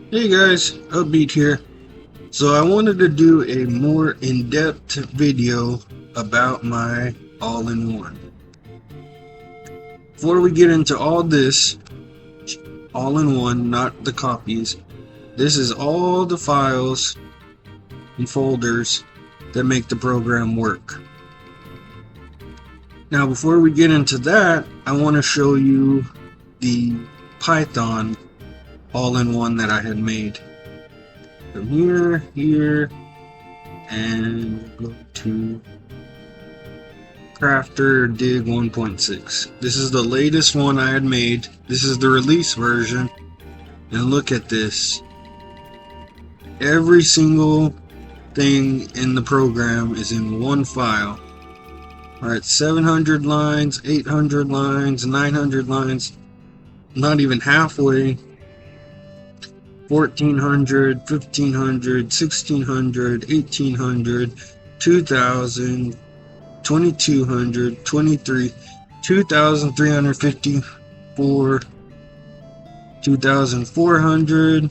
Hey guys, Upbeat here. So I wanted to do a more in-depth video about my all-in-one. Before we get into all this, all-in-one, not the copies, this is all the files and folders that make the program work. Now before we get into that, I want to show you the Python all-in-one that I had made. From here, and go to Crafter Dig 1.6. This is the latest one I had made. This is the release version. And look at this. Every single thing in the program is in one file. Alright, 700 lines, 800 lines, 900 lines, not even halfway. 1400, 1500, 1600, 1800, 2000, 2200, 23, 2354, 2400,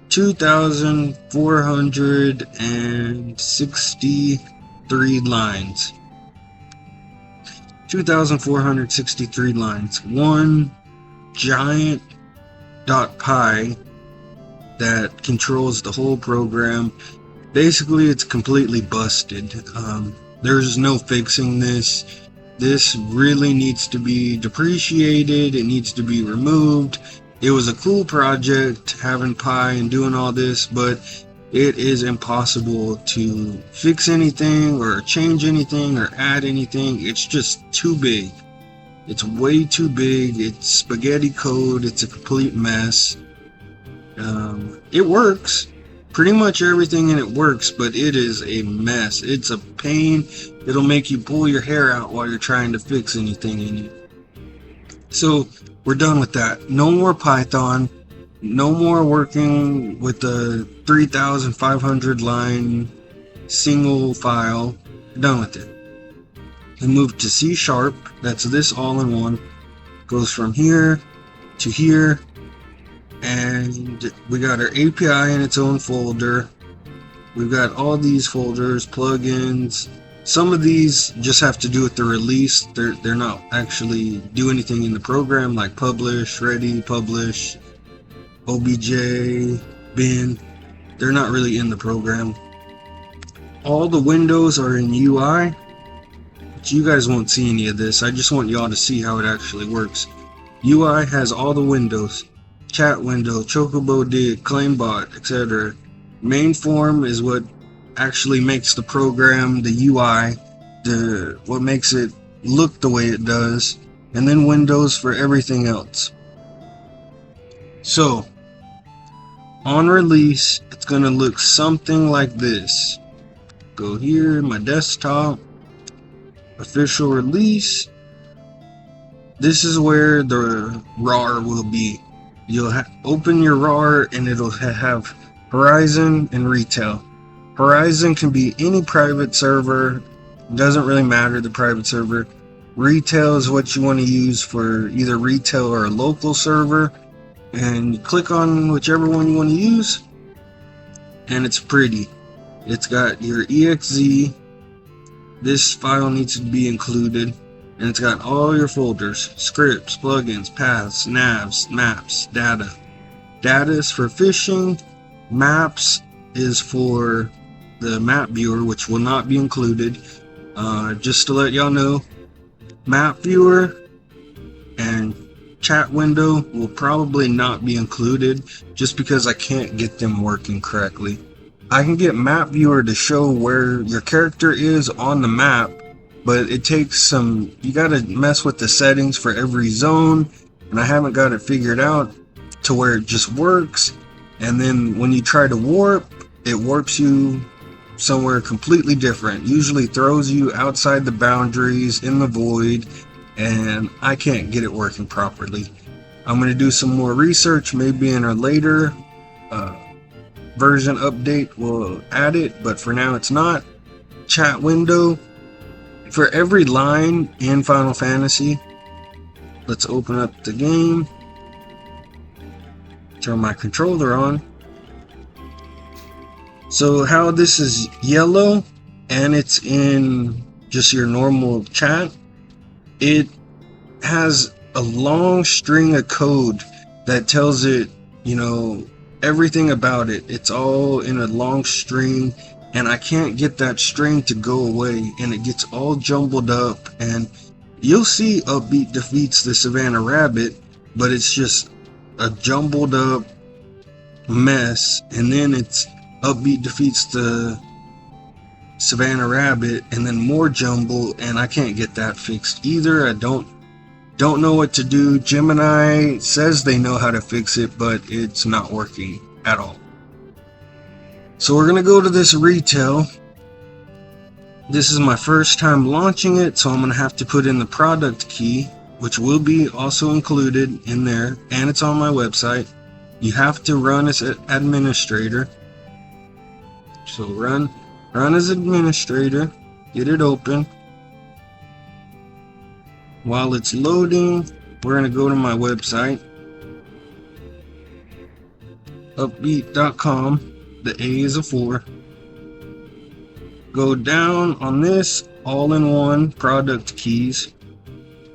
2463 lines. 2463 lines. One giant .py that controls the whole program. Basically, it's completely busted. There's no fixing this. This really needs to be depreciated. It needs to be removed. It was a cool project having Pi and doing all this, but it is impossible to fix anything or change anything or add anything. It's just too big. It's way too big. It's spaghetti code. It's a complete mess. It works. Pretty much everything in it works, but it is a mess. It's a pain. It'll make you pull your hair out while you're trying to fix anything in it. So we're done with that. No more Python. No more working with the 3,500 line single file. Done with it. We moved to C#. That's this all-in-one. Goes from here to here, and we got our API in its own folder. We've got all these folders, plugins. Some of these just have to do with the release. They're not actually do anything in the program, like publish, ready, publish, obj, bin. They're not really in the program. All the windows are in UI. You guys won't see any of this. I just want y'all to see how it actually works. UI has all the windows. Chat window, Chocobo Dig, Claimbot, etc. Main form is what actually makes the program, the UI, what makes it look the way it does. And then windows for everything else. So, on release, it's going to look something like this. Go here, my desktop. Official release. This is where the RAR will be. You'll open your RAR and it'll have Horizon and Retail. Horizon can be any private server. Doesn't really matter the private server. Retail is what you want to use for either retail or a local server. And you click on whichever one you want to use. And it's pretty. It's got your exe. This file needs to be included, and it's got all your folders, scripts, plugins, paths, navs, maps, data. Data is for fishing, maps is for the map viewer, which will not be included. Just to let y'all know, map viewer and chat window will probably not be included, just because I can't get them working correctly. I can get map viewer to show where your character is on the map, but it takes some, you gotta mess with the settings for every zone, and I haven't got it figured out to where it just works. And then when you try to warp, it warps you somewhere completely different, usually throws you outside the boundaries in the void, and I can't get it working properly. I'm gonna do some more research, maybe in a later version update will add it, but for now it's not. Chat window for every line in Final Fantasy. Let's open up the game. Turn my controller on. So how this is yellow and it's in just your normal chat, it has a long string of code that tells it, you know, everything about it. It's all in a long string, and I can't get that string to go away, and it gets all jumbled up. And you'll see Upbeat defeats the Savannah Rabbit, but it's just a jumbled up mess. And then it's Upbeat defeats the Savannah Rabbit, and then more jumble, and I can't get that fixed either. I don't know what to do. Gemini says they know how to fix it, but it's not working at all. So we're gonna go to this retail. This is my first time launching it, so I'm gonna have to put in the product key, which will be also included in there, and it's on my website. You have to run as an administrator. So run as administrator, get it open. While it's loading, we're going to go to my website, upbeat.com. The A is a 4. Go down on this all-in-one product keys.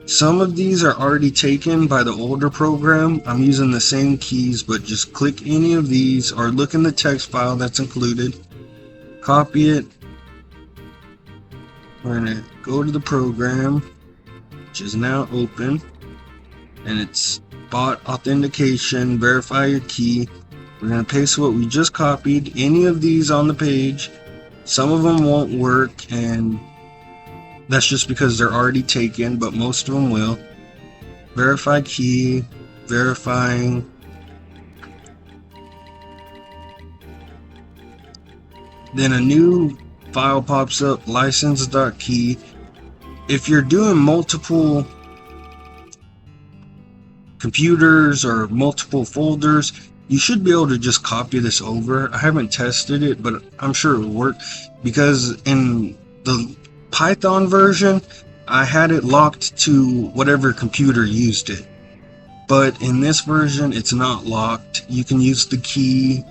Some of these are already taken by the older program. I'm using the same keys, but just click any of these or look in the text file that's included. Copy it. We're going to go to the program, which is now open, and it's bot authentication, verify your key. We're going to paste what we just copied, any of these on the page. Some of them won't work, and that's just because they're already taken, but most of them will. Verify key, verifying. Then a new file pops up, license.key. If you're doing multiple computers or multiple folders, you should be able to just copy this over. I haven't tested it, but I'm sure it will work, because in the Python version, I had it locked to whatever computer used it. But in this version, it's not locked. You can use the key,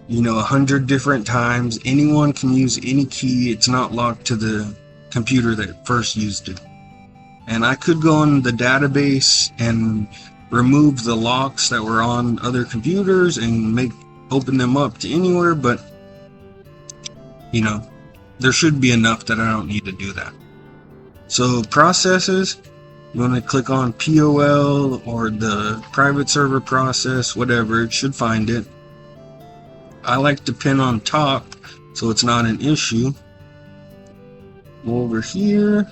100 different times. Anyone can use any key. It's not locked to the computer that first used it. And I could go in the database and remove the locks that were on other computers and open them up to anywhere, but there should be enough that I don't need to do that. So processes, you want to click on POL or the private server process, whatever, it should find it. I like to pin on top so it's not an issue. Go over here,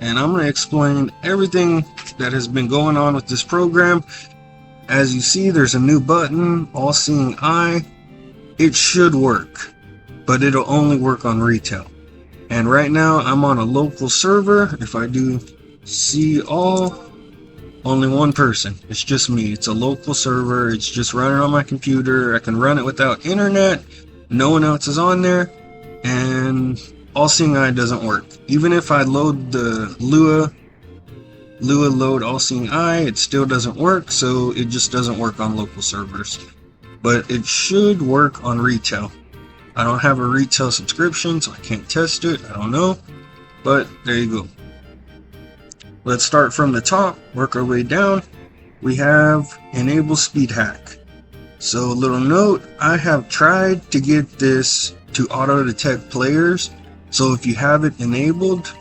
and I'm going to explain everything that has been going on with this program. As you see, there's a new button, All Seeing Eye. It should work, but it'll only work on retail. And right now I'm on a local server. If I do see all, only one person. It's just me. It's a local server. It's just running on my computer. I can run it without internet. No one else is on there. And All Seeing Eye doesn't work. Even if I load the Lua load All Seeing Eye, it still doesn't work. So it just doesn't work on local servers. But it should work on retail. I don't have a retail subscription, so I can't test it. I don't know. But there you go. Let's start from the top, work our way down. We have enable speed hack. So a little note, I have tried to get this to auto detect players. So if you have it enabled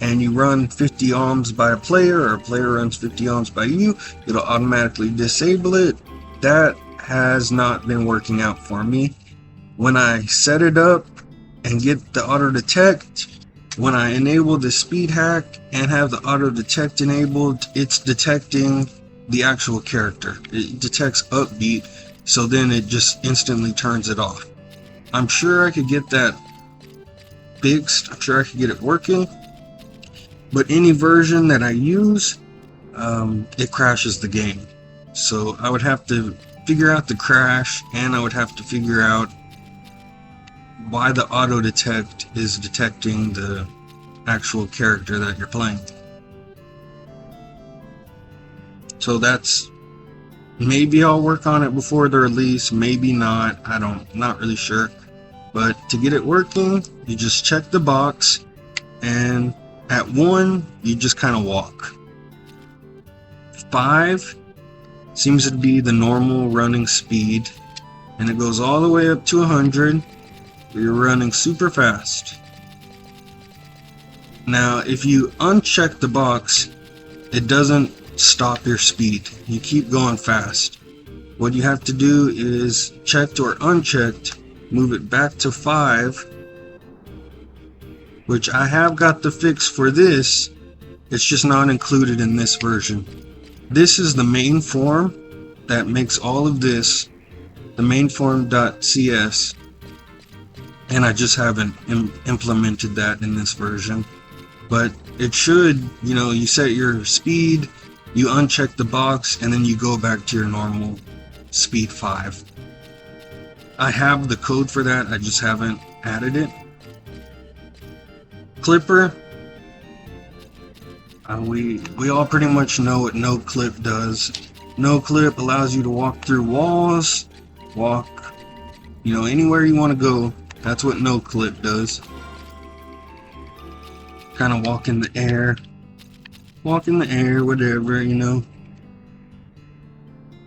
and you run 50 ohms by a player, or a player runs 50 ohms by you, it'll automatically disable it. That has not been working out for me. When I set it up and get the auto detect, when I enable the speed hack and have the auto detect enabled, it's detecting the actual character. It detects Upbeat, so then it just instantly turns it off. I'm sure I could get that fixed. I'm sure I could get it working, but any version that I use, it crashes the game. So I would have to figure out the crash, and I would have to figure out why the auto detect is detecting the actual character that you're playing. So that's Maybe I'll work on it before the release, maybe not. Not really sure. But to get it working, you just check the box, and at 1, you just kind of walk. 5 seems to be the normal running speed, and it goes all the way up to 100. You're running super fast. Now, if you uncheck the box, it doesn't stop your speed. You keep going fast. What you have to do is, checked or unchecked, move it back to 5, which I have got the fix for this. It's just not included in this version. This is the main form that makes all of this, the mainform.cs, and I just haven't implemented that in this version. But it should, you set your speed, you uncheck the box, and then you go back to your normal speed 5. I have the code for that, I just haven't added it. Clipper, we all pretty much know what no clip does. No clip allows you to walk through walls, walk, anywhere you want to go. That's what no clip does. Kind of walk in the air, whatever,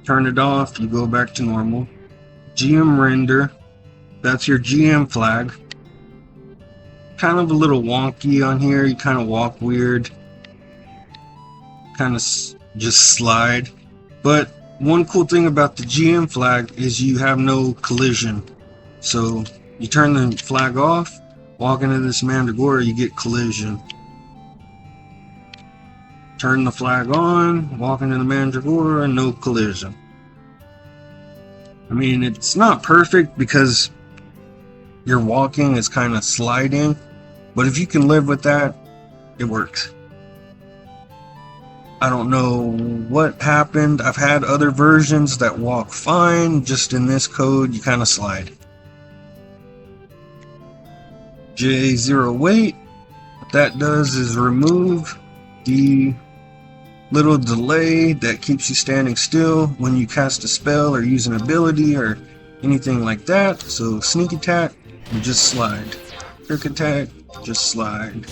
Turn it off, you go back to normal. GM render, that's your GM flag. Kind of a little wonky on here, you kind of walk weird. Kind of just slide. But one cool thing about the GM flag is you have no collision. So you turn the flag off, walk into this Mandragora, you get collision. Turn the flag on, walk into the Mandragora, no collision. I mean, it's not perfect because your walking is kind of sliding, but if you can live with that, it works. I don't know what happened. I've had other versions that walk fine, just in this code, you kind of slide. J0 wait, what that does is remove the little delay that keeps you standing still when you cast a spell or use an ability or anything like that. So sneak attack, you just slide. Trick attack, just slide.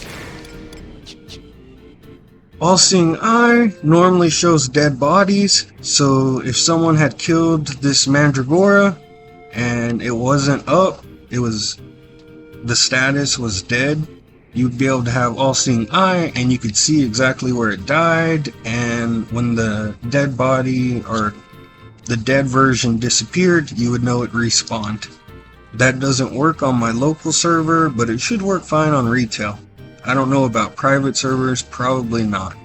All-Seeing Eye normally shows dead bodies, so if someone had killed this Mandragora and it wasn't up, the status was dead, you'd be able to have All-Seeing Eye and you could see exactly where it died, and when the dead body or the dead version disappeared, you would know it respawned. That doesn't work on my local server, but it should work fine on retail. I don't know about private servers, probably not.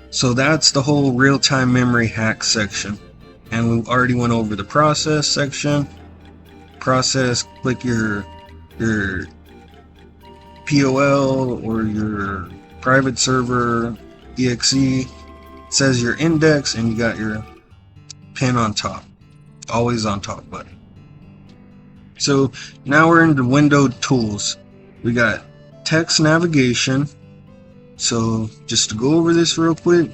So that's the whole real-time memory hack section. And we already went over the process section. Process, click your POL or your private server exe. It says your index and you got your pin on top. Always on top button. So now we're into window tools. We got text navigation. So just to go over this real quick,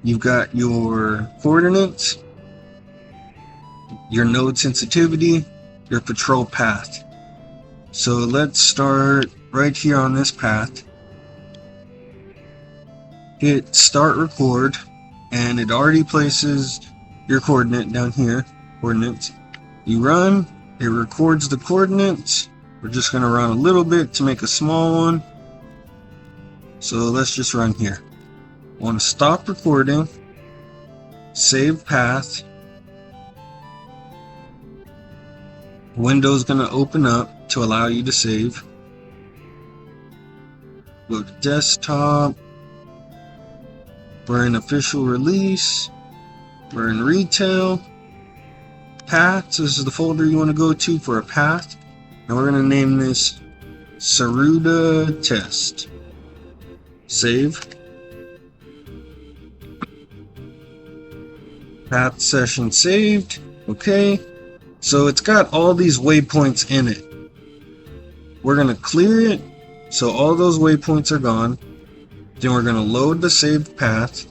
you've got your coordinates, your node sensitivity, your patrol path. So let's start right here on this path. Hit start record, and it already places your coordinate down here. Coordinates. You run, it records the coordinates. We're just going to run a little bit to make a small one. So let's just run here. I want to stop recording, save path. Window's going to open up to allow you to save. Go to desktop. We're in official release. We're in retail. Paths, this is the folder you want to go to for a path. And we're going to name this Saruda Test. Save. Path session saved. Okay. So it's got all these waypoints in it. We're going to clear it. So all those waypoints are gone. Then we're going to load the saved path.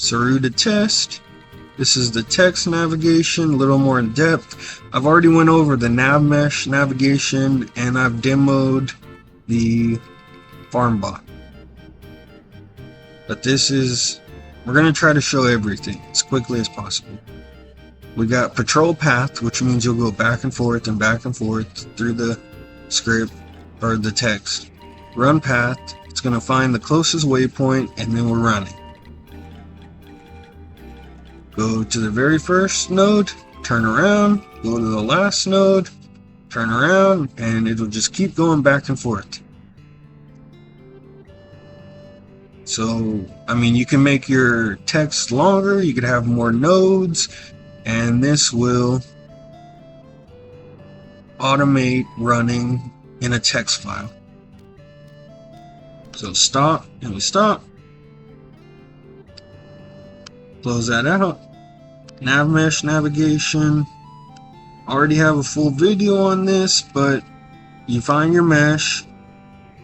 through the test. This is the text navigation, a little more in depth. I've already went over the nav mesh navigation and I've demoed the farm bot. But this is, we're going to try to show everything as quickly as possible. We got patrol path, which means you'll go back and forth through the script or the text. Run path, it's going to find the closest waypoint and then we're running. Go to the very first node, turn around, go to the last node, turn around, and it'll just keep going back and forth. So, I mean, you can make your text longer, you could have more nodes, and this will automate running in a text file. So stop, and we stop. Close that out. Nav mesh navigation. Already have a full video on this, but you find your mesh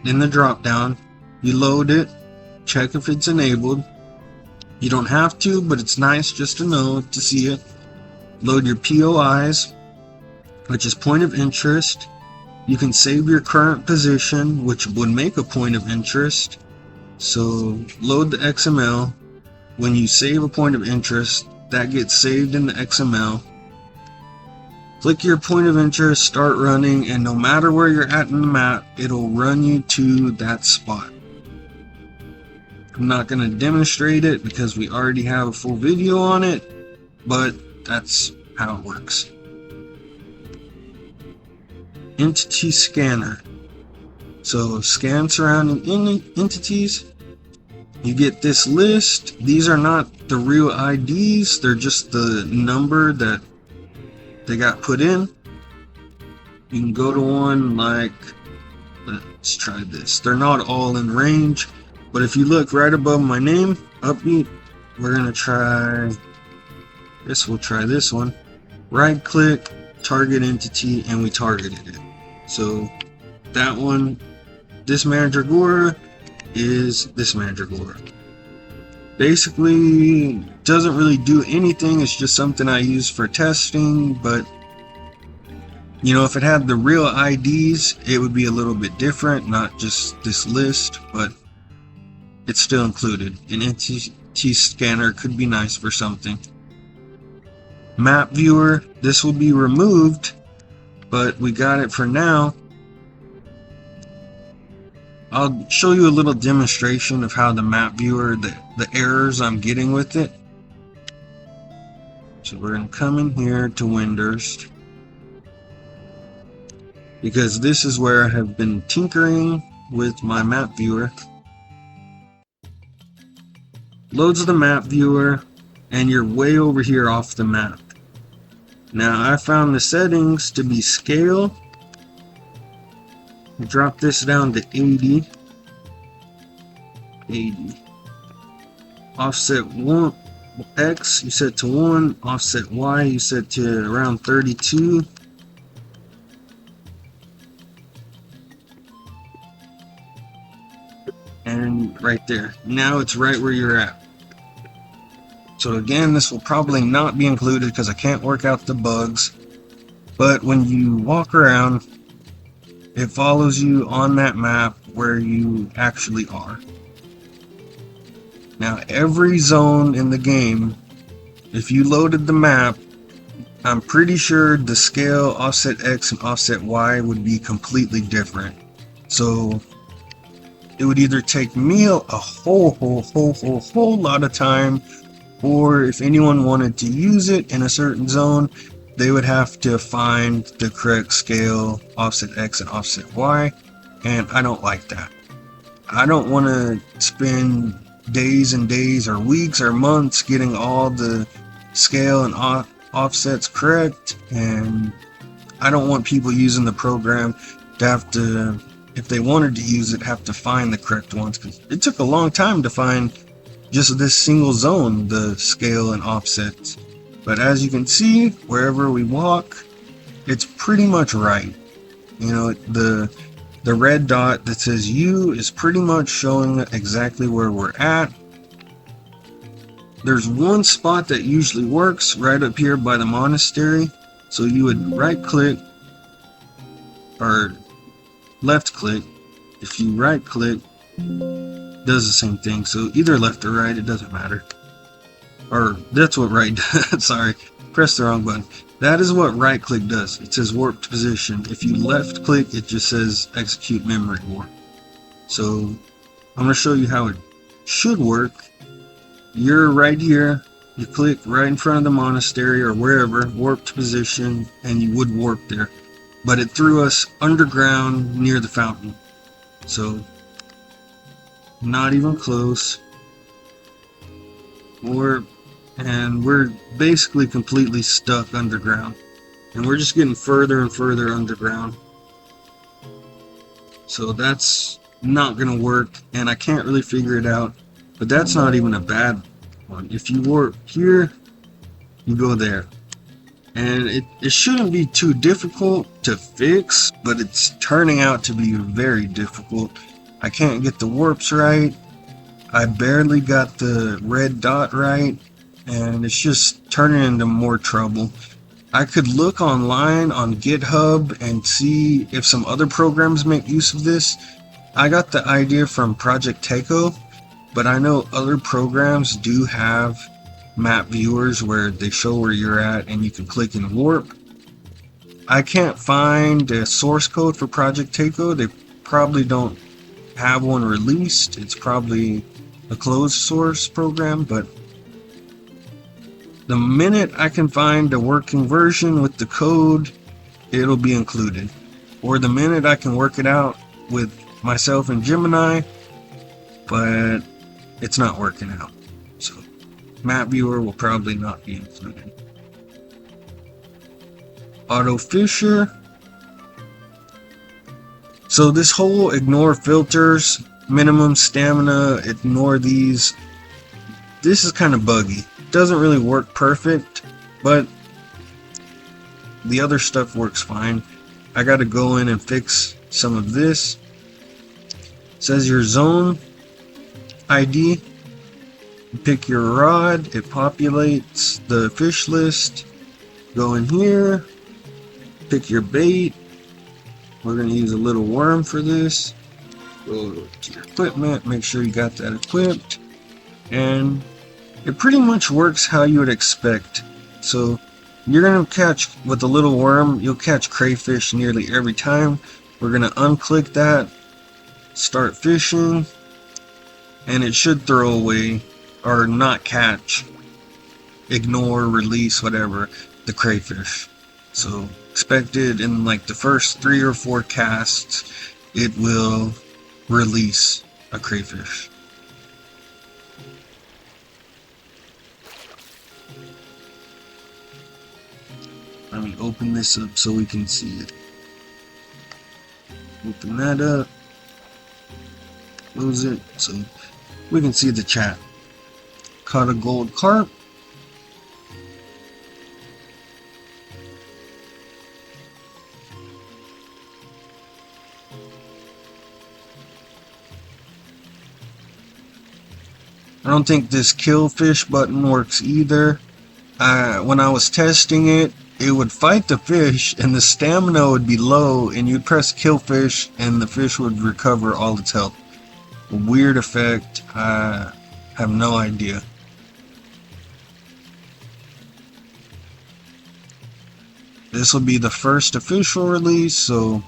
in the drop down, you load it, check if it's enabled. You don't have to, but it's nice just to know, to see it. Load your POIs, which is point of interest. You can save your current position, which would make a point of interest. So load the XML. When you save a point of interest, that gets saved in the XML. Click your point of interest, start running, and no matter where you're at in the map, it'll run you to that spot. I'm not going to demonstrate it because we already have a full video on it, but that's how it works. Entity scanner. So scan surrounding entities. You get this list. These are not the real IDs, they're just the number that they got put in. You can go to one like, let's try this. They're not all in range, but if you look right above my name, Upbeat, we're gonna try this. We'll try this one. Right click, target entity, and we targeted it. So that one, this mandragora is this mandragora. Basically doesn't really do anything, it's just something I use for testing, but you know, if it had the real IDs it would be a little bit different, not just this list, but it's still included. An entity scanner could be nice for something. Map viewer, this will be removed, but we got it for now. I'll show you a little demonstration of how the map viewer, the errors I'm getting with it. So we're going to come in here to Windows, because this is where I have been tinkering with my map viewer. Loads the map viewer and you're way over here off the map. Now I found the settings to be scale. Drop this down to 80. Offset 1 X you set to 1, offset Y you set to around 32. And right there. Now it's right where you're at. So again, this will probably not be included because I can't work out the bugs. But when you walk around, it follows you on that map where you actually are. Now every zone in the game, if you loaded the map, I'm pretty sure the scale, offset X and offset Y would be completely different. So it would either take me a whole lot of time, or if anyone wanted to use it in a certain zone, they would have to find the correct scale, offset X and offset Y, and I don't like that. I don't want to spend days and days or weeks or months getting all the scale and offsets correct, and I don't want people using the program to have to, if they wanted to use it, have to find the correct ones, because it took a long time to find just this single zone, the scale and offsets. But as you can see, wherever we walk, it's pretty much right. You know, the red dot that says U is pretty much showing exactly where we're at. There's one spot that usually works right up here by the monastery. So you would right click or left click. If you right click, it does the same thing. So either left or right, it doesn't matter. Or that's what right does. Sorry, press the wrong button. That is what right click does. It says warped position. If you left click, it just says execute memory warp. So I'm going to show you how it should work. You're right here. You click right in front of the monastery or wherever, warped position, and you would warp there. But it threw us underground near the fountain. So, not even close. And we're basically completely stuck underground. And we're just getting further and further underground. So that's not going to work, and I can't really figure it out. But that's not even a bad one. If you warp here, you go there. And it shouldn't be too difficult to fix, but it's turning out to be very difficult. I can't get the warps right. I barely got the red dot right, and it's just turning into more trouble. I could look online on GitHub and see if some other programs make use of this. I got the idea from Project Taco, but I know other programs do have map viewers where they show where you're at and you can click and warp. I can't find a source code for Project Taco. They probably don't have one released. It's probably a closed source program, but the minute I can find a working version with the code, it'll be included. Or the minute I can work it out with myself and Gemini, but it's not working out. So map viewer will probably not be included. Auto Fisher. So this whole ignore filters, minimum stamina, ignore these. This is kind of buggy. It doesn't really work perfect, but the other stuff works fine. I got to go in and fix some of this. It says your zone ID. Pick your rod, it populates the fish list. Go in here, pick your bait. We're going to use a little worm for this. Go to your equipment, make sure you got that equipped. And it pretty much works how you would expect. So you're going to catch, with a little worm, you'll catch crayfish nearly every time. We're going to unclick that, start fishing, and it should throw away or not catch, ignore, release, whatever, the crayfish. So expected in like the first 3 or 4 casts, it will release a crayfish. Let me open this up so we can see it. Open that up. Close it so we can see the chat. Caught a gold carp. I don't think this kill fish button works either. When I was testing it, it would fight the fish and the stamina would be low, and you'd press kill fish and the fish would recover all its health. A weird effect. I have no idea. This will be the first official release, so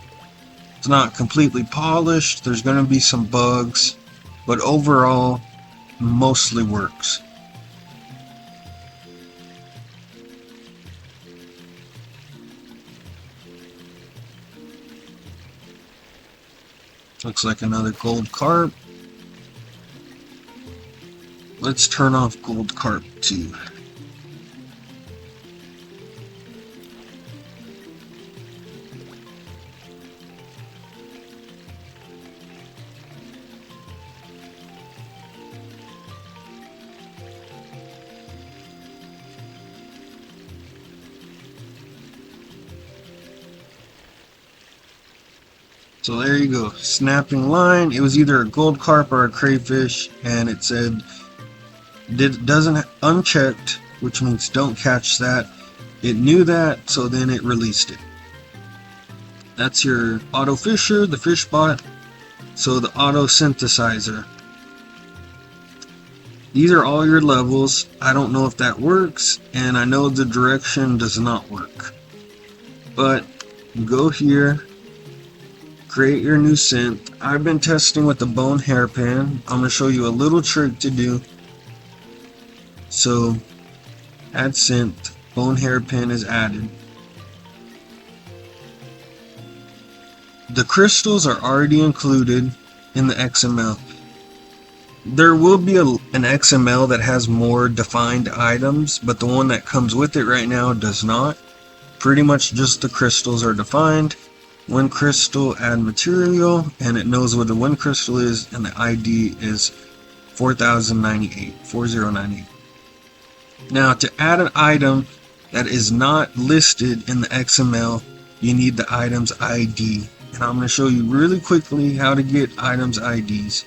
it's not completely polished. There's going to be some bugs, but overall, mostly works. Looks like another gold carp. Let's turn off gold carp 2. So there you go, snapping line. It was either a gold carp or a crayfish, and it said doesn't unchecked, which means don't catch that. It knew that, so then it released it. That's your auto fisher, the fish bot. So the auto synthesizer. These are all your levels. I don't know if that works, and I know the direction does not work. But go here, create your new synth. I've been testing with the bone hairpin. I'm going to show you a little trick to do. So add synth, bone hairpin is added. The crystals are already included in the XML. There will be an XML that has more defined items, but the one that comes with it right now does not. Pretty much just the crystals are defined. One crystal, add material, and it knows what a one crystal is, and the ID is 4098. Now, to add an item that is not listed in the XML, you need the item's ID. And I'm going to show you really quickly how to get items IDs.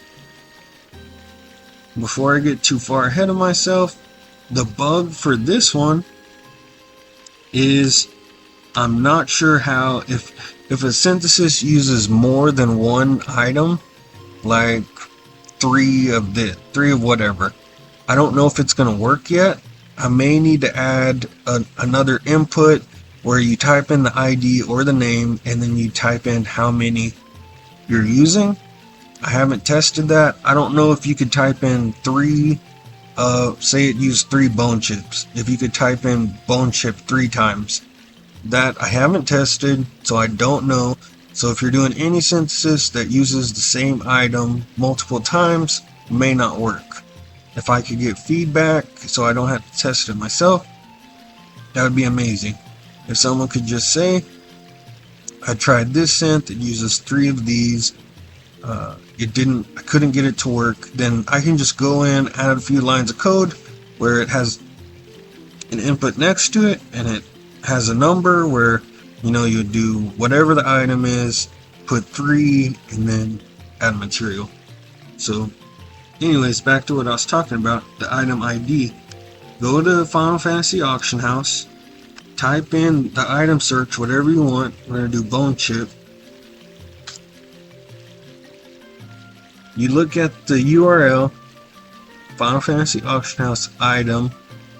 Before I get too far ahead of myself, the bug for this one is I'm not sure how, if a synthesis uses more than one item, like three of whatever, I don't know if it's going to work yet. I may need to add another input where you type in the ID or the name, and then you type in how many you're using. I haven't tested that. I don't know if you could type in three, say it used 3 bone chips. If you could type in bone chip 3 times. That I haven't tested, so I don't know. So if you're doing any synthesis that uses the same item multiple times, it may not work. If I could get feedback so I don't have to test it myself, that would be amazing. If someone could just say, I tried this synth, it uses 3 of these, I couldn't get it to work, then I can just go in, add a few lines of code where it has an input next to it, and it has a number where, you would do whatever the item is, put 3, and then add material. So anyways, back to what I was talking about, the item ID. Go to Final Fantasy Auction House, type in the item search, whatever you want. We're going to do bone chip. You look at the URL, Final Fantasy Auction House item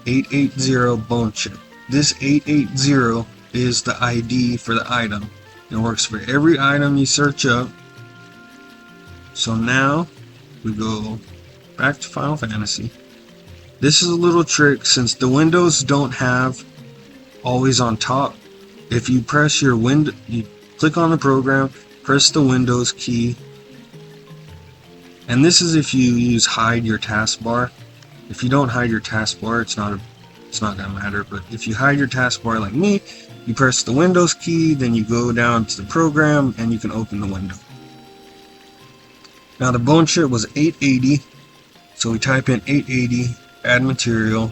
880 bone chip. This 880 is the ID for the item. It works for every item you search up. So now we go back to Final Fantasy. This is a little trick, since the windows don't have always on top. If you press your window, you click on the program, press the Windows key, and this is if you use hide your taskbar. If you don't hide your taskbar, it's not gonna matter. But if you hide your taskbar like me, you press the Windows key, then you go down to the program, and you can open the window. Now the bone chip was 880, so we type in 880, add material,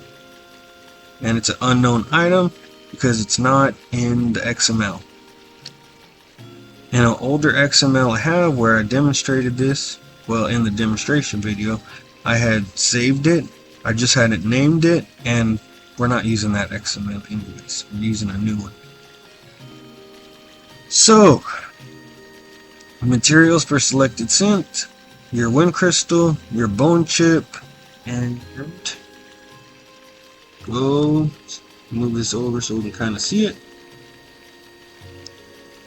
and it's an unknown item because it's not in the XML. In an older XML I have where I demonstrated this, well, in the demonstration video, I had saved it, I just hadn't named it, and we're not using that XML anyways. We're using a new one. So, materials for selected synth, your wind crystal, your bone chip, and go move this over so we can kind of see it.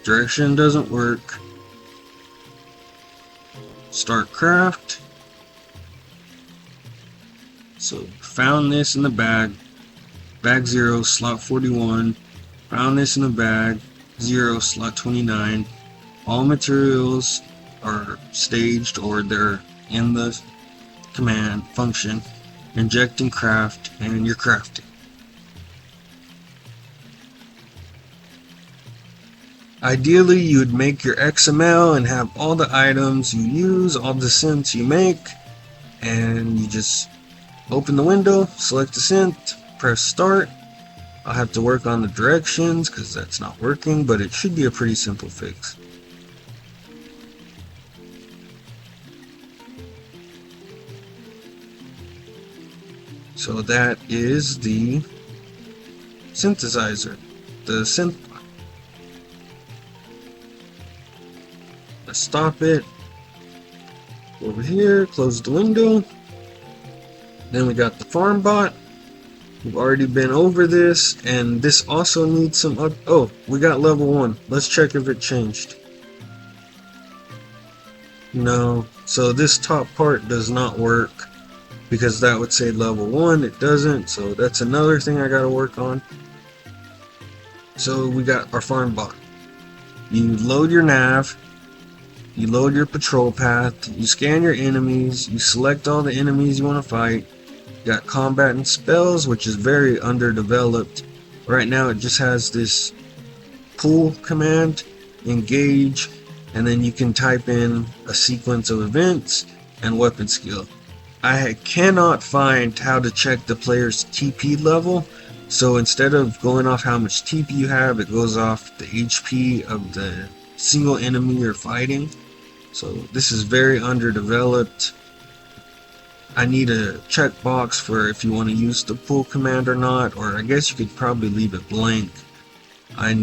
Direction doesn't work. Start craft. So found this in the bag 0, slot 41. Found this in the bag 0, slot 29. All materials are staged, or they're in the command function. Inject and craft, and you're crafting. Ideally, you would make your XML and have all the items you use, all the synths you make, and you just open the window, select the synth, press start. I'll have to work on the directions because that's not working, but it should be a pretty simple fix. So that is the synthesizer, the synth. Let's stop it. Over here, close the window. Then we got the farm bot. We've already been over this, and this also needs some up. Oh, we got level 1. Let's check if it changed. No, so this top part does not work because that would say level 1. It doesn't, so that's another thing I gotta work on. So we got our farm bot. You load your nav, you load your patrol path, you scan your enemies, you select all the enemies you want to fight. You got combat and spells, which is very underdeveloped. Right now it just has this pull command, engage, and then you can type in a sequence of events and weapon skill. I cannot find how to check the player's TP level, so instead of going off how much TP you have, it goes off the HP of the single enemy you're fighting. So this is very underdeveloped. I need a checkbox for if you want to use the pull command or not, or I guess you could probably leave it blank. I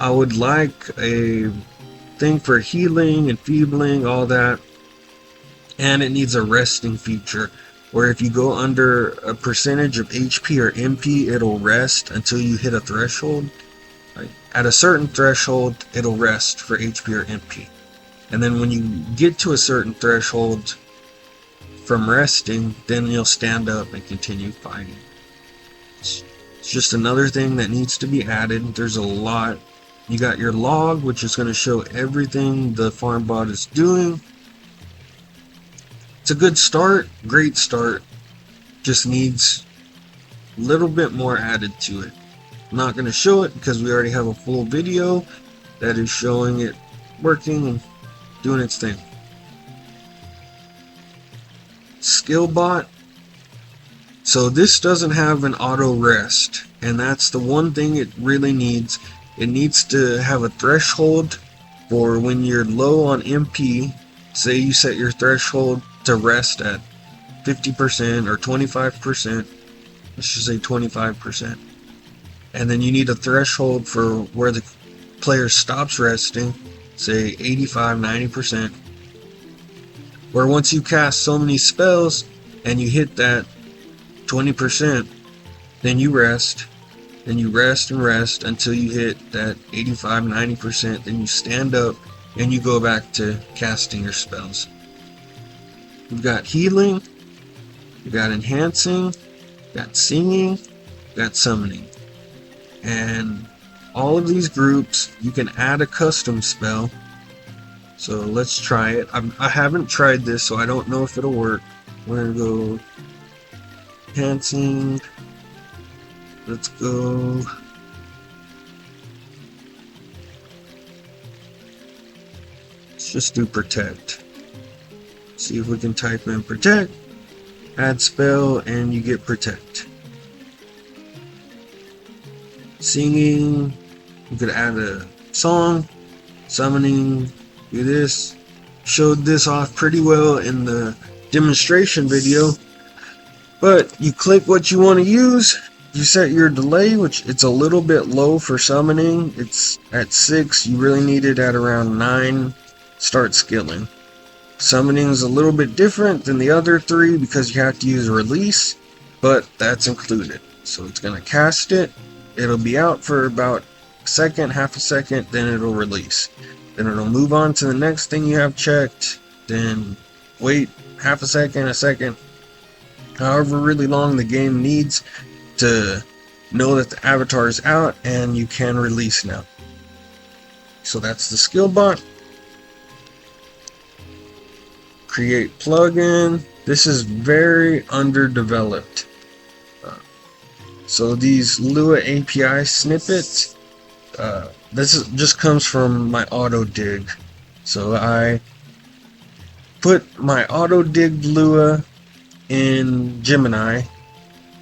would like a thing for healing, enfeebling, all that. And it needs a resting feature, where if you go under a percentage of HP or MP, it'll rest until you hit a threshold. At a certain threshold, it'll rest for HP or MP. And then when you get to a certain threshold from resting, then you'll stand up and continue fighting. It's just another thing that needs to be added. There's a lot. You got your log, which is going to show everything the farm bot is doing. It's a good start, great start. Just needs a little bit more added to it. I'm not going to show it because we already have a full video that is showing it working and doing its thing. Skill bot. So this doesn't have an auto rest, and that's the one thing it really needs. It needs to have a threshold for when you're low on MP. Say you set your threshold to rest at 50% or 25%. Let's just say 25%. And then you need a threshold for where the player stops resting, say 85-90%, where once you cast so many spells and you hit that 20%, then you rest, then you rest and rest until you hit that 85-90%, then you stand up and you go back to casting your spells. We've got healing, we've got enhancing, we've got singing, we've got summoning. And all of these groups, you can add a custom spell. So let's try it. I haven't tried this, so I don't know if it'll work. We're gonna go enhancing. Let's go. Let's just do protect. See if we can type in protect, add spell, and you get protect. Singing, you could add a song. Summoning, do this. Showed this off pretty well in the demonstration video. But you click what you want to use. You set your delay, which it's a little bit low for summoning. It's at 6. You really need it at around 9. Start skilling. Summoning is a little bit different than the other 3 because you have to use a release, but that's included. So it's going to cast it. It'll be out for about a second, half a second, then it'll release. Then it'll move on to the next thing you have checked, then wait half a second, however really long the game needs to know that the avatar is out and you can release now. So that's the skill bot. Create plugin. This is very underdeveloped. So these Lua API snippets, just comes from my auto dig. So I put my auto dig Lua in Gemini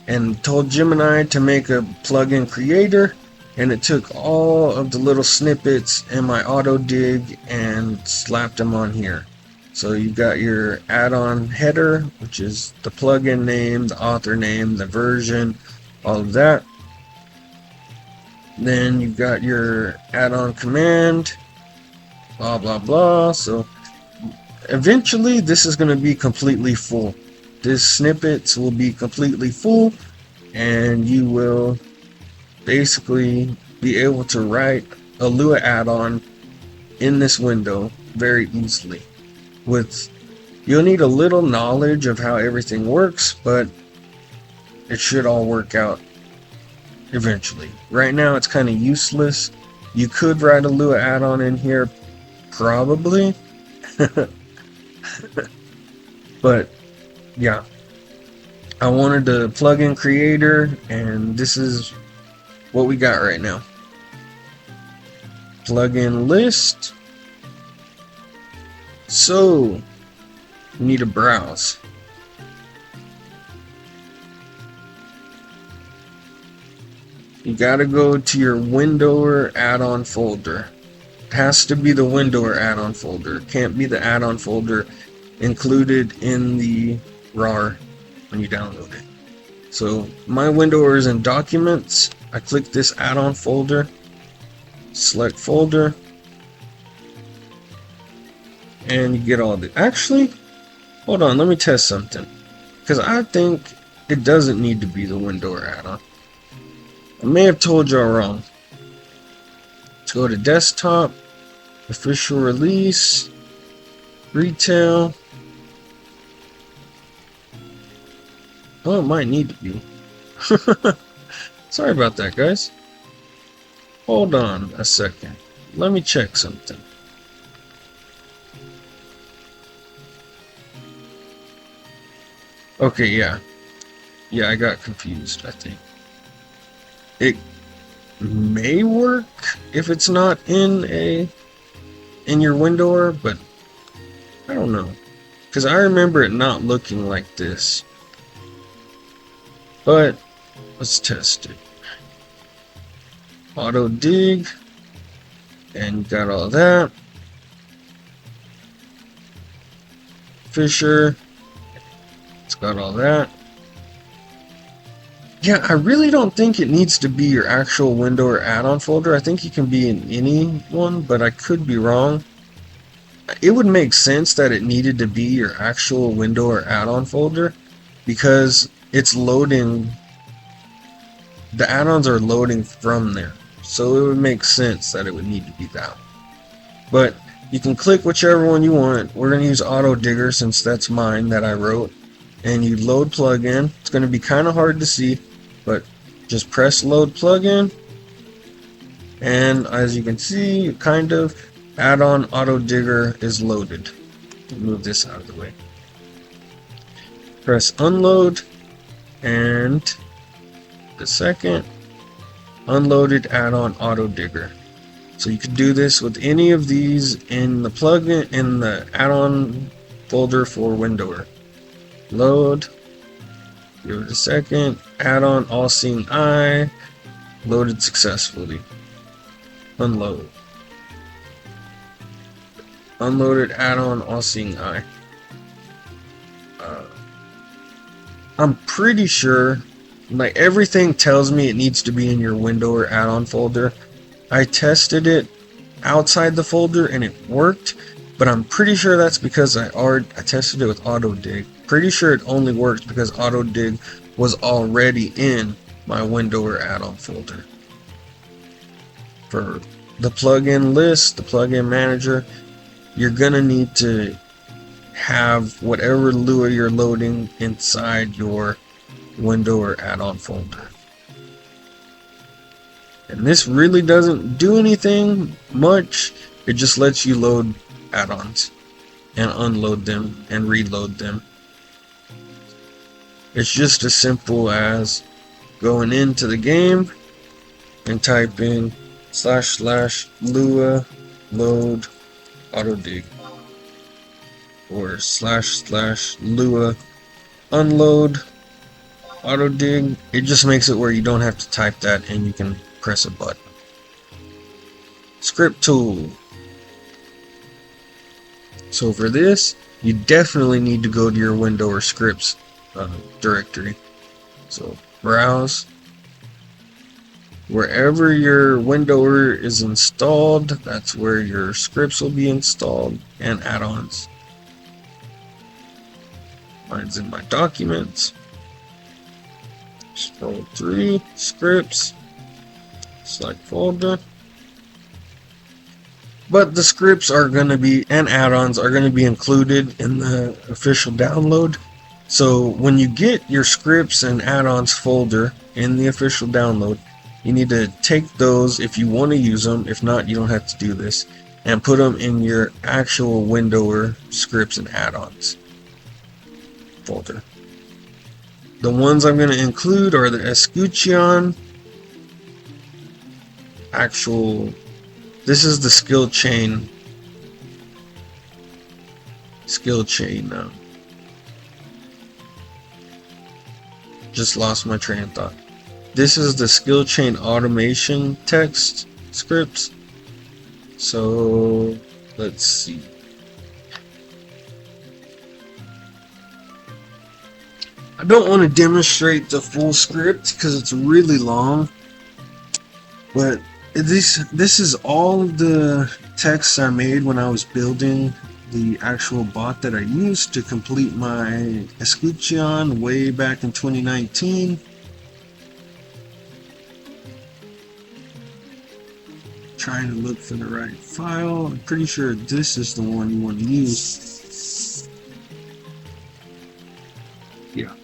and told Gemini to make a plugin creator, and it took all of the little snippets in my auto dig and slapped them on here. So you've got your add-on header, which is the plugin name, the author name, the version, all of that. Then you've got your add-on command, blah blah blah. So eventually this is going to be completely full. This snippets will be completely full, and you will basically be able to write a Lua add-on in this window very easily. You'll need a little knowledge of how everything works, but it should all work out eventually. Right now it's kind of useless. You could write a Lua add-on in here, probably. But yeah, I wanted to plug in creator, and this is what we got right now. Plugin list. So you need to browse. You gotta go to your Windower add-on folder. It has to be the Windower add-on folder. It can't be the add-on folder included in the RAR when you download it. So my Windower is in Documents. I click this add-on folder, select folder, and you get all the. Actually, hold on, let me test something, because I think it doesn't need to be the Windower add-on. I may have told y'all wrong. Let's go to desktop, official release, retail. Oh, it might need to be. Sorry about that, guys. Hold on a second. Let me check something. Okay, yeah. Yeah, I got confused, I think. It may work if it's not in your Windower, but I don't know. Because I remember it not looking like this. But let's test it. Auto dig, and got all that. Fisher, it's got all that. Yeah, I really don't think it needs to be your actual Windower add-on folder. I think it can be in any one, but I could be wrong. It would make sense that it needed to be your actual Windower add-on folder, because it's loading, the add-ons are loading from there. So it would make sense that it would need to be that. But you can click whichever one you want. We're going to use Auto Digger since that's mine that I wrote. And you load plugin. It's going to be kind of hard to see, but just press load plugin. And as you can see, kind of, add-on Auto Digger is loaded. Move this out of the way. Press unload, and the second, unloaded add-on Auto Digger. So you can do this with any of these in the plugin, in the add-on folder for Windower. Load, give it a second, add-on All Seeing Eye, loaded successfully. Unload. Unloaded add-on All Seeing Eye. I'm pretty sure, like, everything tells me it needs to be in your Windower add-on folder. I tested it outside the folder and it worked, but I'm pretty sure that's because I tested it with Auto Dig. Pretty sure it only worked because Auto Dig was already in my Windower add-on folder. For the plugin list, the plugin manager, you're gonna need to have whatever Lua you're loading inside your Windower add-on folder. And this really doesn't do anything much. It just lets you load add-ons and unload them and reload them. It's just as simple as going into the game and typing // Lua load auto dig, or / Lua unload auto dig. It just makes it where you don't have to type that and you can press a button. Script tool. So for this, you definitely need to go to your window or scripts directory. So browse. Wherever your windower is installed, that's where your scripts will be installed, and add-ons. Mine's in my documents. Scroll 3, scripts, select folder. But the scripts are going to be, and add-ons are going to be included in the official download. So when you get your scripts and add-ons folder in the official download, you need to take those if you want to use them. If not, you don't have to do this. And put them in your actual windower scripts and add-ons folder. The ones I'm going to include are the Escutcheon actual. This is the skill chain. Just lost my train of thought. This is the skill chain automation text scripts. So let's see. I don't want to demonstrate the full script because it's really long, but this is all the text I made when I was building the actual bot that I used to complete my Escutcheon way back in 2019. Trying to look for the right file. I'm pretty sure this is the one you want to use. Yeah.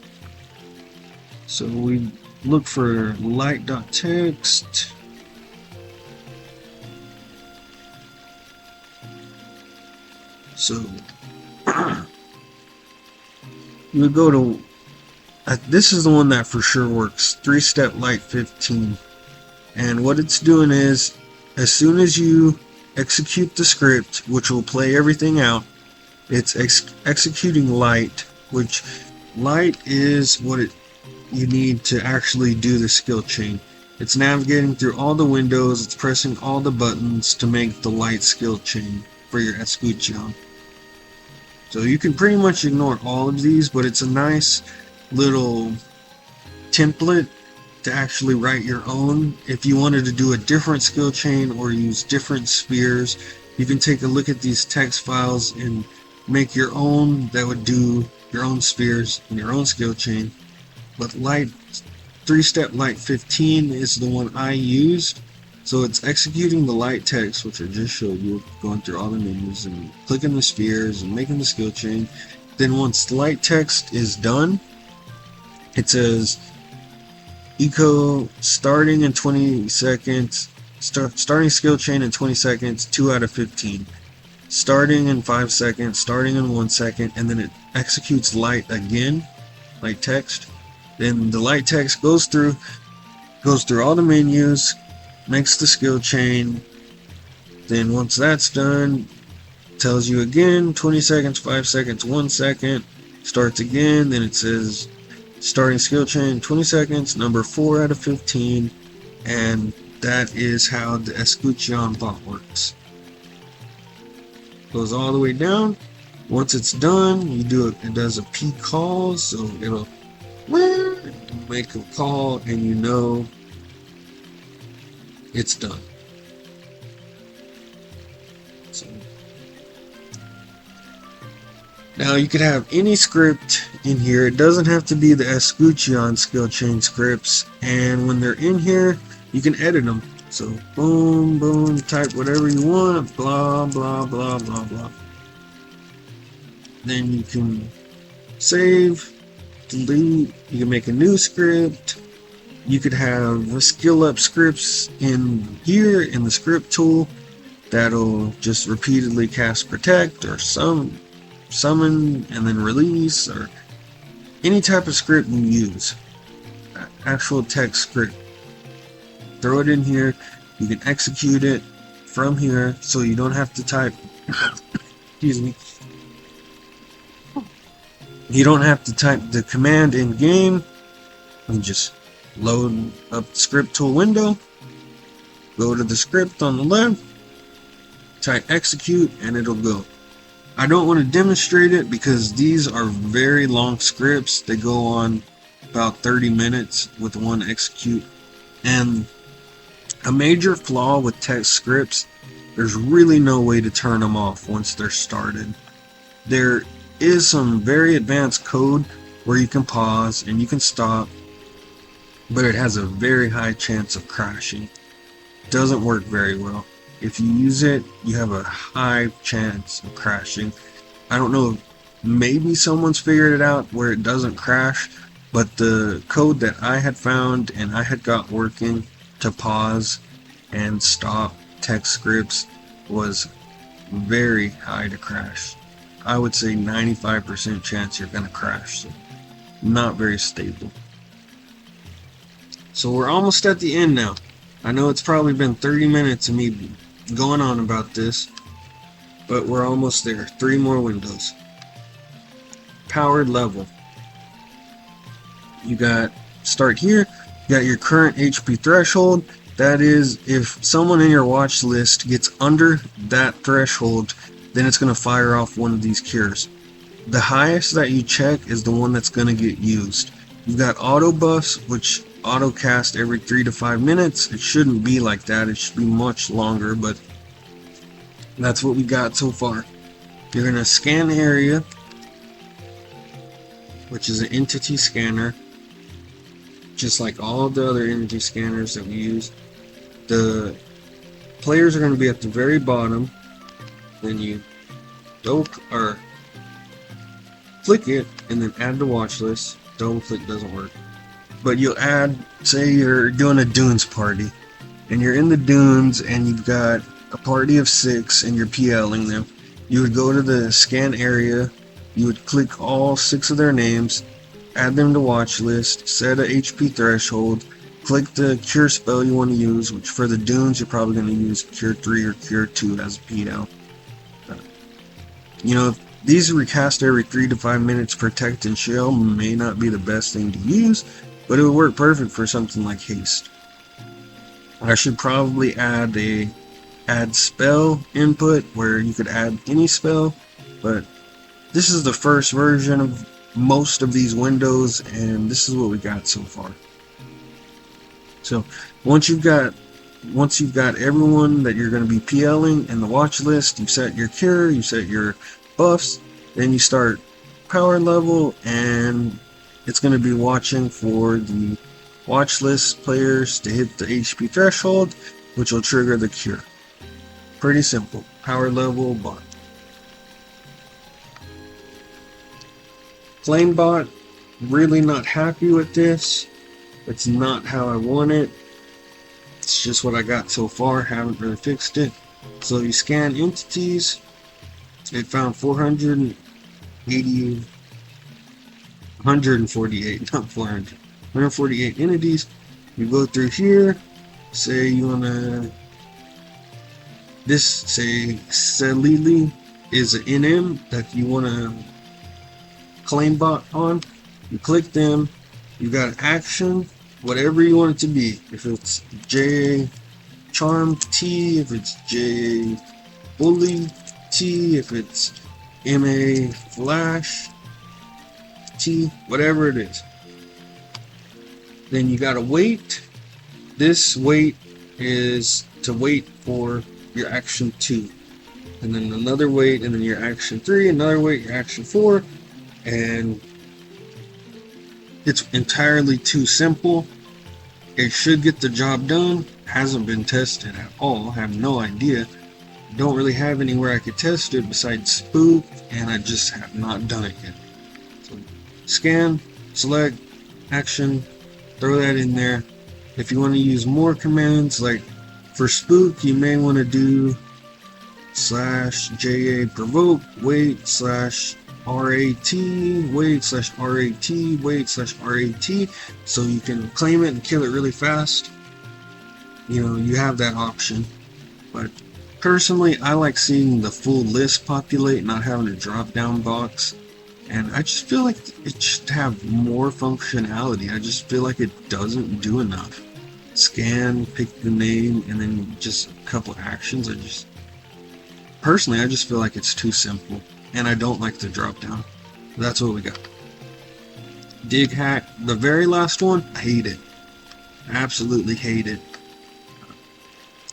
So we look for light.txt. So we go to this is the one that for sure works. 3-step light 15. And what it's doing is, as soon as you execute the script, which will play everything out, it's executing light, which light is what you need to actually do the skill chain. It's navigating through all the windows, it's pressing all the buttons to make the light skill chain for your Escutcheon. So you can pretty much ignore all of these, but it's a nice little template to actually write your own. If you wanted to do a different skill chain or use different spheres, you can take a look at these text files and make your own that would do your own spheres and your own skill chain. But light 3-step light 15 is the one I used. So it's executing the light text, which I just showed you, going through all the menus and clicking the spheres and making the skill chain. Then once the light text is done, it says eco starting in 20 seconds, starting skill chain in 20 seconds, 2 out of 15. Starting in 5 seconds, starting in 1 second, and then it executes light again, light text. Then the light text goes through all the menus, makes the skill chain. Then once that's done, tells you again 20 seconds, 5 seconds, 1 second, starts again. Then it says starting skill chain 20 seconds, number 4 out of 15, and that is how the Escutcheon bot works. Goes all the way down. Once it's done, it does a P call, so it'll make a call and you know it's done. So now you could have any script in here. It doesn't have to be the Escutcheon skill chain scripts, and when they're in here you can edit them. So boom, boom, type whatever you want, blah, blah, blah, blah, blah. Then you can save, delete, you can make a new script. You could have a skill up scripts in here in the script tool that'll just repeatedly cast protect or summon and then release, or any type of script you use. Actual text script. Throw it in here. You can execute it from here, so you don't have to type. Excuse me. You don't have to type the command in game. You just load up the script tool window. Go to the script on the left. Type execute, and it'll go. I don't want to demonstrate it because these are very long scripts. They go on about 30 minutes with one execute. And a major flaw with text scripts, there's really no way to turn them off once they're started. There is some very advanced code where you can pause and you can stop, but it has a very high chance of crashing. Doesn't work very well. If you use it, you have a high chance of crashing. I don't know, maybe someone's figured it out where it doesn't crash, but the code that I had found and I had got working to pause and stop text scripts was very high to crash. I would say 95% chance you're gonna crash, so not very stable. So we're almost at the end now. I know it's probably been 30 minutes of me going on about this, but we're almost there. 3 more windows. Powered level. You got, start here, you got your current HP threshold. That is, if someone in your watch list gets under that threshold, then it's going to fire off one of these cures. The highest that you check is the one that's going to get used. You've got auto buffs, which auto cast every 3 to 5 minutes. It shouldn't be like that. It should be much longer, but that's what we got so far. You're going to scan area, which is an entity scanner, just like all the other entity scanners that we use. The players are going to be at the very bottom. Then you click it and then add to watch list. Double click doesn't work, but you'll add, say you're doing a dunes party and you're in the dunes and you've got a party of 6 and you're PLing them. You would go to the scan area, you would click all 6 of their names, add them to watch list, set a HP threshold, click the cure spell you want to use, which for the dunes you're probably going to use cure 3 or cure 2 as a PL. You know, these recast every 3 to 5 minutes. Protect and shell may not be the best thing to use, but it would work perfect for something like haste. I should probably add a add spell input where you could add any spell, but this is the first version of most of these windows and this is what we got so far. So once you've got everyone that you're going to be PLing in the watch list, you set your cure, you set your buffs, then you start power level, and it's going to be watching for the watch list players to hit the HP threshold, which will trigger the cure. Pretty simple. Power level bot. Flame bot, really not happy with this. It's not how I want it. It's just what I got so far, haven't really fixed it. So you scan entities, it found 148, not 400, 148 entities. You go through here, say you wanna, this, say Selili is an NM that you wanna claim bot on. You click them, you got action, whatever you want it to be. If it's J Charm T, if it's J Bully T, if it's MA Flash T, whatever it is. Then you gotta wait. This wait is to wait for your action 2. And then another wait, and then your action 3, another wait, your action 4, and it's entirely too simple. It should get the job done. Hasn't been tested at all. Have no idea. Don't really have anywhere I could test it besides Spook, and I just have not done it yet. So scan, select, action, throw that in there. If you want to use more commands, like for Spook, you may want to do /JA provoke, wait, /RAT, wait, /RAT, wait, /RAT, so you can claim it and kill it really fast. You know, you have that option. But personally, I like seeing the full list populate, not having a drop down box. And I just feel like it should have more functionality. I just feel like it doesn't do enough. Scan, pick the name, and then just a couple actions. Personally, I just feel like it's too simple. and I don't like the drop down. That's what we got. Dig hack, the very last one, I hate it. Absolutely hate it.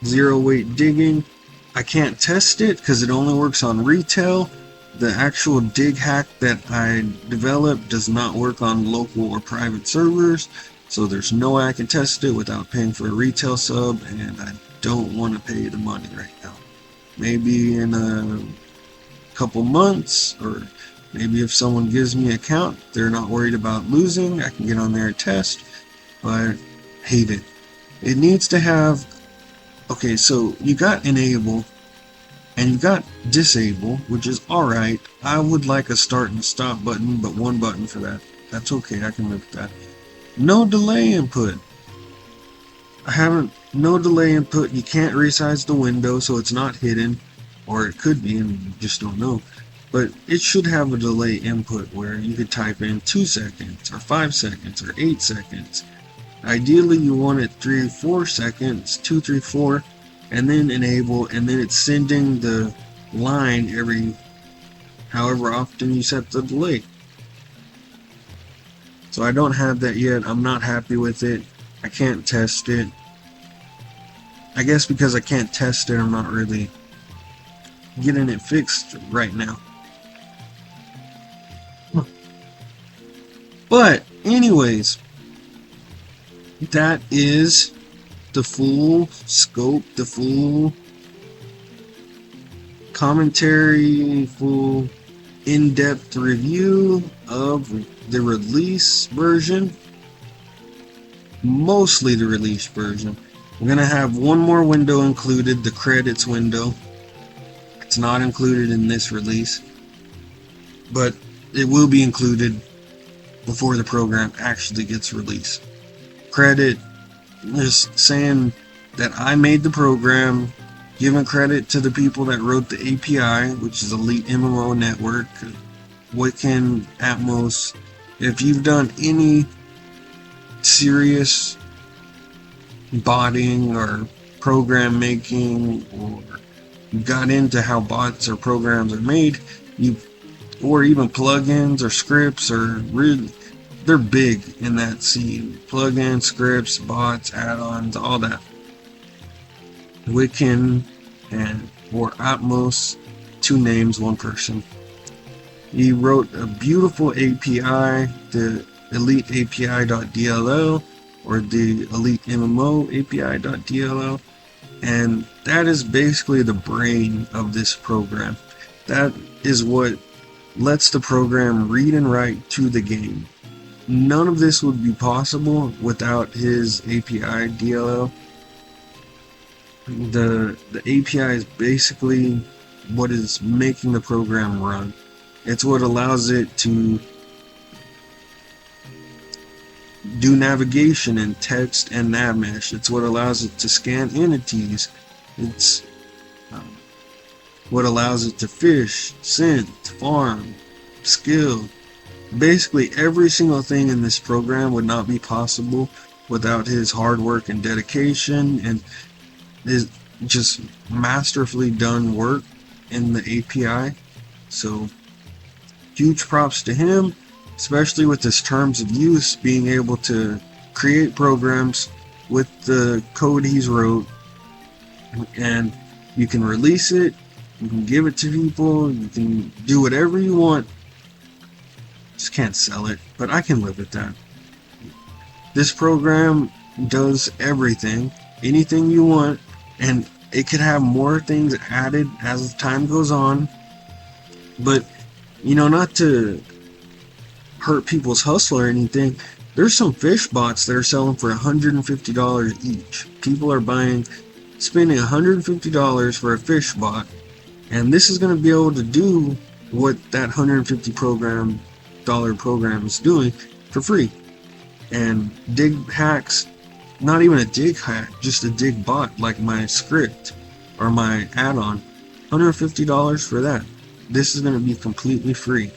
Zero weight digging, I can't test it because it only works on retail. The actual dig hack that I developed does not work on local or private servers, so there's no way I can test it without paying for a retail sub, and I don't want to pay the money right now. Maybe in a couple months, or maybe if someone gives me an account, they're not worried about losing, I can get on there and test, but hate it. It needs to have, okay, so you got enable and you got disable, which is alright. I would like a start and stop button, but one button for that. That's okay, I can live with that. No delay input. No delay input. You can't resize the window, so it's not hidden, or it could be and you just don't know. But it should have a delay input where you could type in 2 seconds or 5 seconds or 8 seconds. Ideally you want it 3 or 4 seconds, 2, 3, 4, and then enable, and then it's sending the line every however often you set the delay. So I don't have that yet. I'm not happy with it. I can't test it. I guess because I can't test it, I'm not really getting it fixed right now. But anyways, that is the full scope, the full commentary, full in-depth review of the release version. Mostly the release version. We're gonna have one more window included, the credits window. It's not included in this release, but it will be included before the program actually gets released. Credit is saying that I made the program, giving credit to the people that wrote the API, which is Elite MMO Network, Wiccan, Atmos. If you've done any serious botting or program making, or you got into how bots or programs are made, or even plugins or scripts, or really, they're big in that scene. Plugins, scripts, bots, add-ons, all that. Wiccan and or Atmos, 2 names, 1 person. He wrote a beautiful API, the Elite API.dll or the Elite MMO API.dll, and that is basically the brain of this program. That is what lets the program read and write to the game. None of this would be possible without his API DLL. The API is basically what is making the program run. It's what allows it to do navigation in text and nav mesh. It's what allows it to scan entities. It's what allows it to fish, scent, farm, skill. Basically every single thing in this program would not be possible without his hard work and dedication and his just masterfully done work in the API. So huge props to him, especially with his terms of use, being able to create programs with the code he's wrote, and you can release it, you can give it to people, you can do whatever you want. Just can't sell it, but I can live with that. This program does everything, anything you want, and it could have more things added as time goes on. But you know, not to hurt people's hustle or anything, there's some fish bots that are selling for $150 each. People are spending $150 for a fish bot, and this is going to be able to do what that $150 program is doing for free. And dig hacks, not even a dig hack, just a dig bot like my script or my add-on, $150 for that. This is going to be completely free.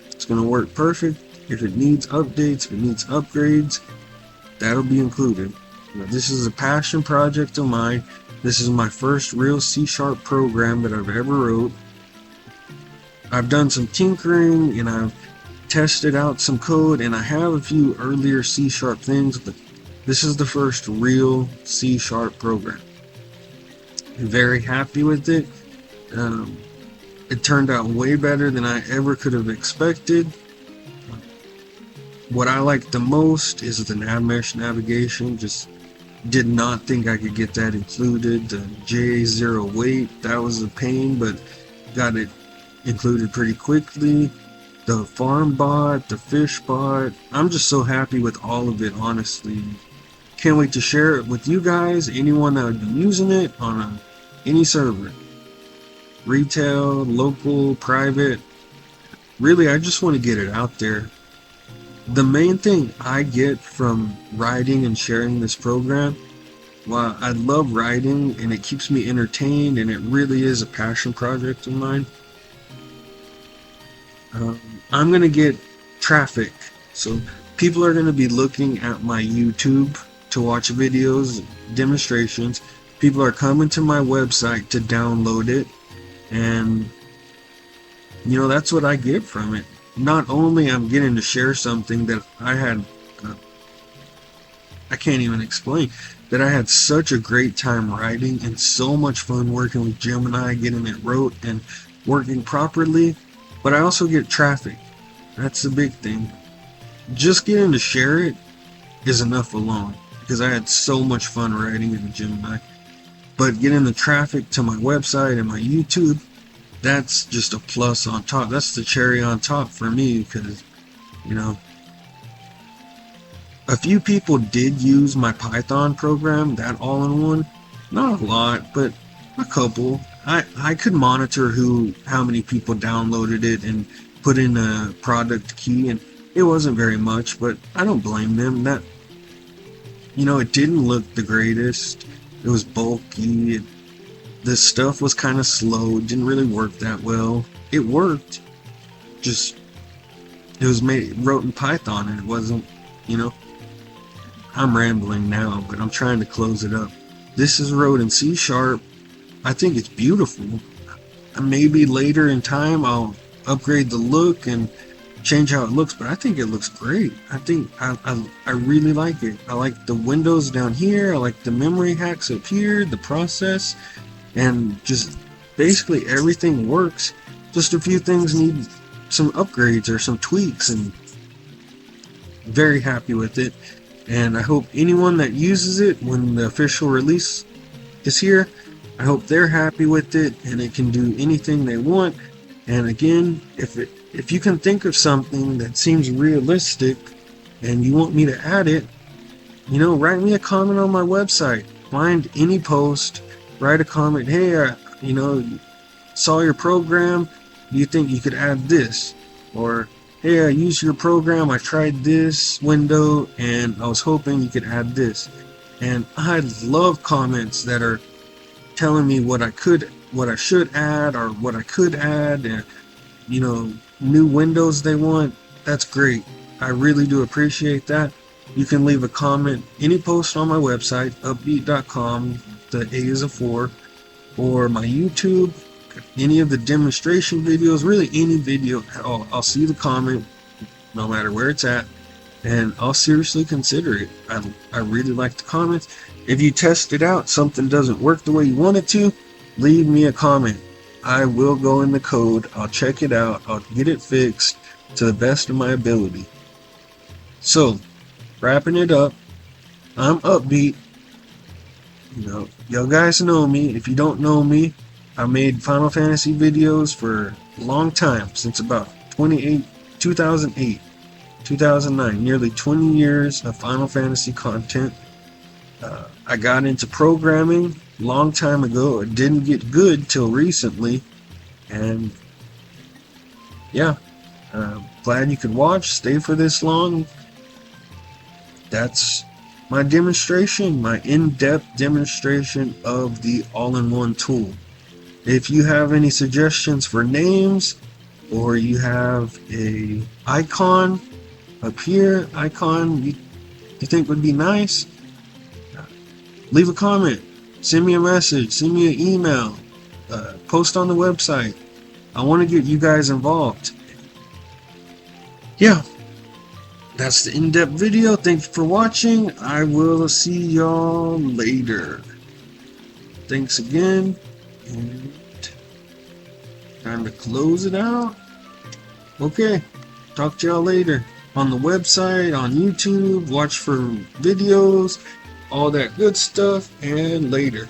It's going to work perfect. If it needs updates, if it needs upgrades, that'll be included. Now, this is a passion project of mine. This is my first real C# program that I've ever wrote. I've done some tinkering and I've tested out some code, and I have a few earlier C# things, but this is the first real C# program. I'm very happy with it. It turned out way better than I ever could have expected. What I like the most is the navmesh navigation. Just did not think I could get that included. The J0 weight, that was a pain, but got it included pretty quickly. The farm bot, the fish bot, I'm just so happy with all of it, honestly. Can't wait to share it with you guys, anyone that would be using it on any server. Retail, local, private. Really, I just want to get it out there. The main thing I get from writing and sharing this program, well, I love writing and it keeps me entertained, and it really is a passion project of mine. I'm going to get traffic. So people are going to be looking at my YouTube to watch videos, demonstrations. People are coming to my website to download it. And, you know, that's what I get from it. Not only I'm getting to share something that I had, I can't even explain, that I had such a great time writing and so much fun working with Gemini, getting it wrote and working properly, but I also get traffic. That's the big thing. Just getting to share it is enough alone, because I had so much fun writing in Gemini. But getting the traffic to my website and my YouTube, that's just a plus on top. That's the cherry on top for me, because, you know, a few people did use my Python program, that all-in-one. Not a lot, but a couple. I could monitor how many people downloaded it and put in a product key, and it wasn't very much, but I don't blame them. That, you know, it didn't look the greatest. It was bulky. The stuff was kind of slow. It didn't really work that well. It worked. Just, it was wrote in Python, and it wasn't, you know. I'm rambling now, but I'm trying to close it up. This is wrote in C#. I think it's beautiful. Maybe later in time I'll upgrade the look and change how it looks, but I think it looks great. I think I really like it. I like the windows down here. I like the memory hacks up here, the process, and just basically everything works. Just a few things need some upgrades or some tweaks, and very happy with it. And I hope anyone that uses it when the official release is here, I hope they're happy with it and it can do anything they want. And again, if you can think of something that seems realistic and you want me to add it, you know, write me a comment on my website. Find any post, write a comment. Hey, you know, saw your program. Do you think you could add this? Or, hey, I used your program. I tried this window and I was hoping you could add this. And I love comments that are telling me what I should add or what I could add, and, you know, new windows they want. That's great. I really do appreciate that. You can leave a comment, any post on my website, upbeat.com, the A is a 4, or my YouTube, any of the demonstration videos, really any video. I'll see the comment, no matter where it's at, and I'll seriously consider it. I really like the comments. If you test it out, something doesn't work the way you want it to, leave me a comment. I will go in the code, I'll check it out, I'll get it fixed to the best of my ability. So, wrapping it up, I'm Upbeat. You know, y'all guys know me. If you don't know me, I made Final Fantasy videos for a long time, since about 2008, 2009, nearly 20 years of Final Fantasy content. I got into programming a long time ago. It didn't get good till recently, and yeah, glad you could watch, stay for this long. That's my demonstration, my in-depth demonstration of the all-in-one tool. If you have any suggestions for names, or you have a icon up here, you think would be nice, leave a comment, send me a message, send me an email, post on the website. I want to get you guys involved. Yeah, that's the in-depth video. Thank you for watching. I will see y'all later. Thanks again. And time to close it out. Okay, talk to y'all later. On the website, on YouTube, watch for videos, all that good stuff, and later.